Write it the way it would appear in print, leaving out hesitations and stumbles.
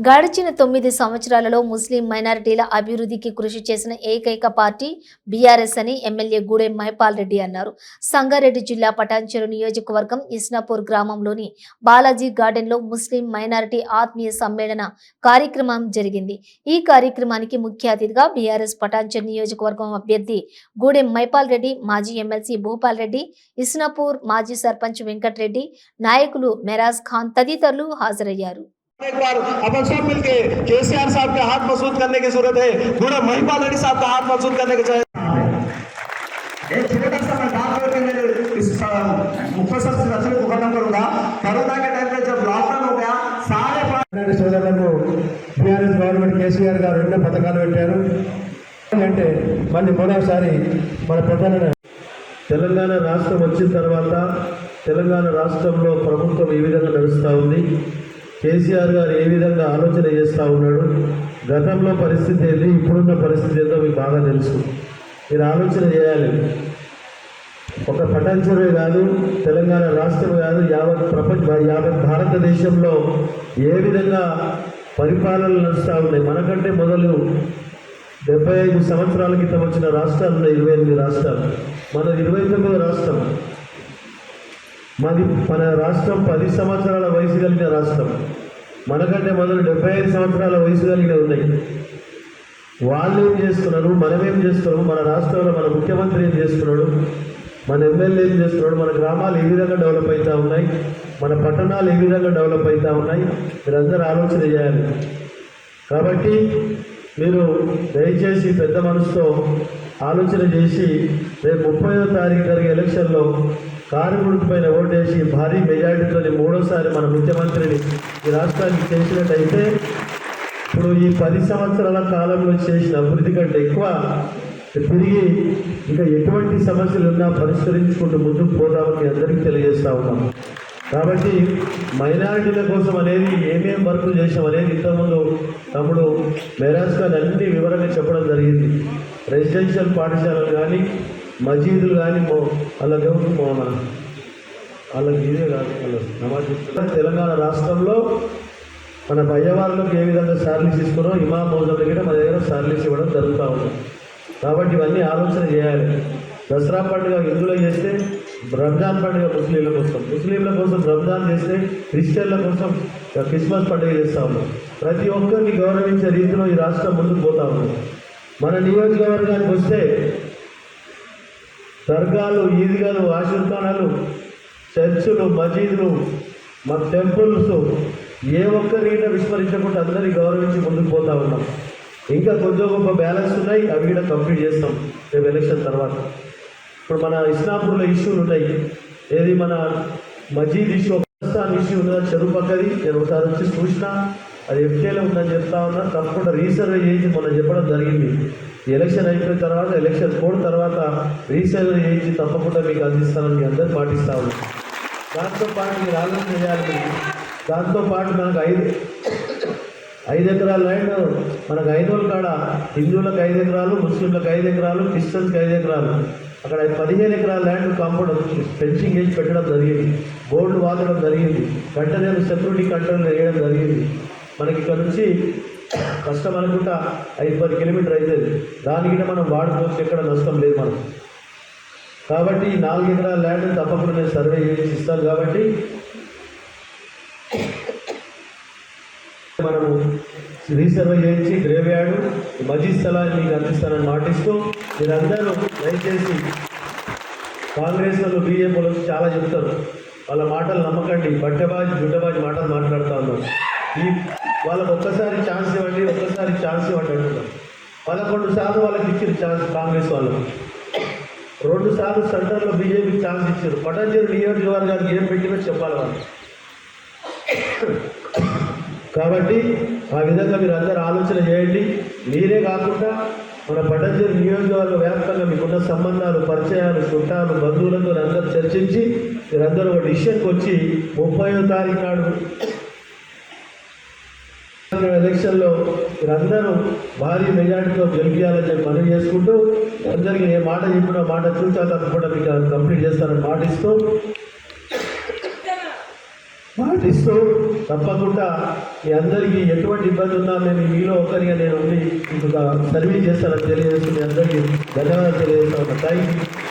గడిచిన 9 సంవత్సరాలలో ముస్లిం మైనారిటీల అభివృద్ధికి కృషి చేసిన ఏకైక పార్టీ బీఆర్ఎస్ అని ఎమ్మెల్యే గూడెం మహిపాల్ రెడ్డి అన్నారు. సంగారెడ్డి జిల్లా పటాన్చెరు నియోజకవర్గం ఇస్నాపూర్ గ్రామంలోని బాలాజీ గార్డెన్లో ముస్లిం మైనారిటీ ఆత్మీయ సమ్మేళన కార్యక్రమం జరిగింది. ఈ కార్యక్రమానికి ముఖ్య అతిథిగా బీఆర్ఎస్ పటాన్చెరు నియోజకవర్గం అభ్యర్థి గూడెం మహిపాల్ రెడ్డి, మాజీ ఎమ్మెల్సీ భూపాల్ రెడ్డి, ఇస్నాపూర్ మాజీ సర్పంచ్ వెంకటరెడ్డి, నాయకులు మెరాజ్ ఖాన్ తదితరులు హాజరయ్యారు. एक बार अपन सब मिलके केसीआर साहब का हाथ मजबूत करने की जरूरत है। पूरा महिपाल रेड्डी साहब का हाथ मजबूत करने की जरूरत है। एक छोटा सा मैं बात करके मेरे इस मुख्तसर से रचने को खत्म करूंगा। कोरोना के टाइम पे जब लॉकडाउन हो गया सारे సోదరులకు బీఆర్ఎస్ గవర్నమెంట్ కేసీఆర్ గారు ఎన్నో పథకాలు పెట్టారు. అంటే మళ్ళీ మరోసారి మన ప్రధాన తెలంగాణ రాష్ట్రం వచ్చిన తర్వాత తెలంగాణ రాష్ట్రంలో ప్రభుత్వం ఏ విధంగా నడుస్తూ ఉంది, కేసీఆర్ గారు ఏ విధంగా ఆలోచన చేస్తూ ఉన్నాడు, గతంలో పరిస్థితి ఏంటి, ఇప్పుడున్న పరిస్థితి ఏంటో మీకు బాగా తెలుసు. మీరు ఆలోచన చేయాలి. ఒక పటాన్చెరువే కాదు, తెలంగాణ రాష్ట్రం కాదు, యావత్ భారతదేశంలో ఏ విధంగా పరిపాలనలు నడుస్తూ ఉన్నాయి. మనకంటే మొదలు 75 సంవత్సరాల క్రితం వచ్చిన రాష్ట్రాలు ఉన్నాయి, 28 రాష్ట్రాలు. మన 29వ రాష్ట్రం. మన రాష్ట్రం 10 సంవత్సరాల వయసు కలిగిన రాష్ట్రం. మనకంటే మొదలు 75 సంవత్సరాల వయసు కలిగిన ఉన్నాయి. వాళ్ళు ఏం చేస్తున్నారు, మనమేం చేస్తున్నాము, మన రాష్ట్రంలో మన ముఖ్యమంత్రి ఏం చేస్తున్నాడు, మన ఎమ్మెల్యే ఏం చేస్తున్నాడు, మన గ్రామాలు ఏ విధంగా డెవలప్ అవుతూ ఉన్నాయి, మన పట్టణాలు ఏ విధంగా డెవలప్ అవుతూ ఉన్నాయి, మీరందరూ ఆలోచన చేయాలి. కాబట్టి మీరు దయచేసి పెద్ద మనసుతో ఆలోచన చేసి రేపు 30వ తారీఖు జరిగే ఎలక్షన్లో కారు గుర్తు పైన ఓటేసి భారీ మెజార్టీతో 3వసారి మన ముఖ్యమంత్రిని ఈ రాష్ట్రానికి చేసినట్టయితే ఇప్పుడు ఈ 10 సంవత్సరాల కాలంలో చేసిన అభివృద్ధి కంటే ఎక్కువ తిరిగి ఇంకా ఎటువంటి సమస్యలు ఉన్నా పరిష్కరించుకుంటూ ముందుకు పోతామని అందరికీ తెలియజేస్తూ ఉన్నాం. కాబట్టి మైనారిటీల కోసం అనేది ఏమేం వర్క్ చేసాం అనేది ఇంతకుముందు తమ్ముడు మెరాజ్ ఖాన్ అన్ని వివరంగా చెప్పడం జరిగింది. రెసిడెన్షియల్ పాఠశాలలు కానీ, మసీదులు కానీ, వాళ్ళకి ఇదే కాదు, నమాజ్ తెలంగాణ రాష్ట్రంలో మన భయ్యవాళ్ళకి ఏ విధంగా సార్లీస్ ఇస్తున్నారో ఇమాం మౌజుల దగ్గర మన దగ్గర సార్లీస్ ఇవ్వడం జరుగుతూ ఉంది. కాబట్టి ఇవన్నీ ఆలోచన చేయాలి. దసరా పండుగ హిందువులు చేస్తే రంజాన్ పండుగ ముస్లింల కోసం, ముస్లింల కోసం రంజాన్ చేస్తే క్రిస్టియన్ల కోసం క్రిస్మస్ పండుగ చేస్తూ ఉన్నాం. ప్రతి ఒక్కరిని గౌరవించే రీతిలో ఈ రాష్ట్రం ముందుకు పోతా ఉంది. మన నియోజకవర్గానికి వస్తే దర్గాలు, ఈద్గాలు, ఆశీర్ఖానాలు, చర్చులు, మసీదులు, మన టెంపుల్స్ ఏ ఒక్కరిని విస్మరించకుండా అందరినీ గౌరవించి ముందుకు పోతా ఉన్నాం. ఇంకా కొంచెం గొప్ప బ్యాలెన్స్ ఉన్నాయి, అవి కూడా కంప్లీట్ చేస్తాం రేపు ఎలక్షన్ తర్వాత. ఇప్పుడు మన ఇస్నాపూర్లో ఇష్యూలు ఉన్నాయి. ఏది మన మసీద్ ఇష్యూ, పాకిస్తాన్ ఇష్యూ ఉన్నదా, చెరువు పక్కది. నేను ఒకసారి వచ్చి చూసినా అది ఎఫ్టీఏలో ఉందని చెప్తా ఉన్నా. తప్పకుండా రీసర్వే చేయించి మొన్న చెప్పడం జరిగింది. ఎలక్షన్ అయిపోయిన తర్వాత, ఎలక్షన్ కోడ్ తర్వాత రీసర్వే చేయించి తప్పకుండా మీకు అందిస్తానని మీ అందరూ పాటిస్తా ఉన్నాం. దాంతోపాటు మీరు ఆలోచన చేయాలి. దాంతోపాటు మనకు 5 ఎకరాల ల్యాండ్ మనకు 5 కాడ హిందువులకు 5 ఎకరాలు, ముస్లింలకు 5 ఎకరాలు, క్రిస్టియన్స్కి 5 ఎకరాలు, అక్కడ 15 ఎకరాల ల్యాండ్ కాంపౌండ్ ఫెన్సింగ్ వేసి పెట్టడం జరిగింది. బోర్డులు వాదడం జరిగింది. కంటైనర్ సెక్యూరిటీ కంటైనర్ వేయడం జరిగింది. మనకి ఇక్కడ నుంచి కష్టం అనుకుంటా 5-10 కిలోమీటర్ అవుతుంది. దానికి మనం వాడుకోవచ్చు, ఎక్కడ నష్టం లేదు మనకు. కాబట్టి 4 ఎకరాల ల్యాండ్ తప్పకుండా నేను సర్వే చేసి ఇస్తాను. కాబట్టి మనము రీసర్వే చేయించి గ్రేవ్ యార్డు, మసీద్ స్థలాన్ని మీకు అందిస్తానని మాటిస్తూ మీరందరూ దయచేసి కాంగ్రెస్ వాళ్ళు, బీజేపీ వాళ్ళు చాలా చెప్తారు, వాళ్ళ మాటలు నమ్మకండి. బట్టబాజీ గుడ్డబాజీ మాటలు మాట్లాడుతూ ఉన్నారు. వాళ్ళకు ఒక్కసారి ఛాన్స్ ఇవ్వండి, ఒక్కసారి ఛాన్స్ ఇవ్వండి అంటున్నారు. 11 సార్లు వాళ్ళకి ఇచ్చారు ఛాన్స్ కాంగ్రెస్ వాళ్ళకు. 2 సార్లు సెంటర్లో బీజేపీకి ఛాన్స్ ఇచ్చారు. పటాన్చెరు నియోజకవర్గానికి ఏం పెట్టినో చెప్పాలి వాళ్ళు. కాబట్టి ఆ విధంగా మీరు అందరూ ఆలోచన చేయండి. మీరే కాకుండా మన పటాన్చెరు నియోజకవర్గ వ్యాప్తంగా మీకున్న సంబంధాలు, పరిచయాలు, చుట్టాలు, బంధువులతో అందరూ చర్చించి మీరందరూ ఒక డిసిషన్కి వచ్చి 30వ తారీఖు నాడు ఎలక్షన్లో మీరందరూ భారీ మెజార్టీతో గెలిపించాలని చెప్పి మనవి చేసుకుంటూ అందరికీ ఏ మాట చెప్పినా మాట చూసా తప్పకుండా మీకు కంప్లీట్ చేస్తానని మాటిస్తూ పాటిస్తూ తప్పకుండా మీ అందరికీ ఎటువంటి ఇబ్బంది ఉన్నా నేను మీలో ఒకరిగా నేను ఉండి మీకు సర్వీస్ చేస్తానని తెలియజేస్తూ మీ అందరికీ ధన్యవాదాలు తెలియజేస్తా ఉన్నా. Thank you.